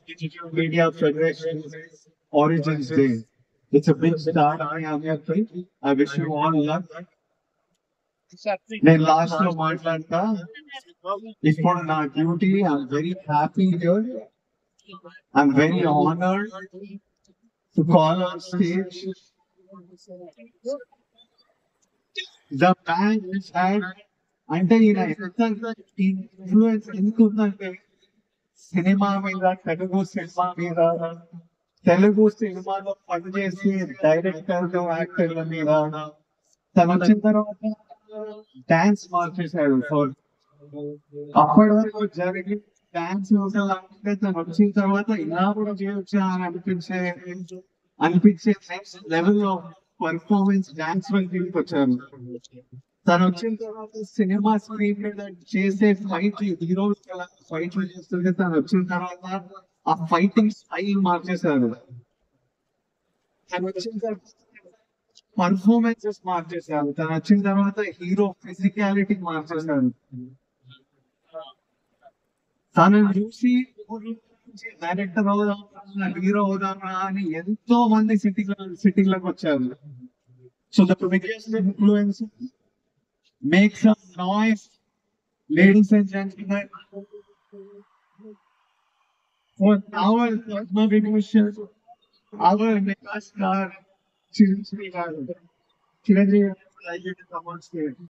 Digital Media Federation Origins Day. It's a big start on your trip. I wish you all luck. నేను last లో మాట్లాడతా ఇప్పుడు నా duty I'm very happy here I'm very honoured to call on stage the bank which had అంటే ఈయన ఎంత influence ఎందుకు ఉందంటే సినిమా మీద తెలుగు సినిమాలో పనిచేసి డైరెక్టర్లు యాక్టర్ల మీద తను వచ్చిన తర్వాత డాన్స్ మార్చేశాడు ఫర్ అప్పటి వరకు జరిగి డాన్స్ అంటే తను వచ్చిన తర్వాత ఇలా కూడా చేయొచ్చా అని అనిపించే next level of performance dance వైపు వచ్చారు. తను వచ్చిన తర్వాత సినిమా స్క్రీన్ మీద చేసే ఫైట్ హీరో ఫైట్లు చేస్తుంటే తను వచ్చిన తర్వాత ఆ ఫైటింగ్ స్టైల్ మార్చేశారు. తను వచ్చిన తర్వాత పర్ఫార్మెన్సెస్ మార్చేశారు. తను వచ్చిన తర్వాత హీరో ఫిజికాలిటీ మార్చేశారు. తనని చూసి డైరెక్టర్ అవుదామా హీరో అవుదామా అని ఎంతో మంది సిటీలోకి వచ్చారు. So the biggest influence make some noise, ladies and gentlemen, for our Padma Vibhushan, our megastar, Chiranjeevi Garu. Chiranjeevi, I like you to come on stage.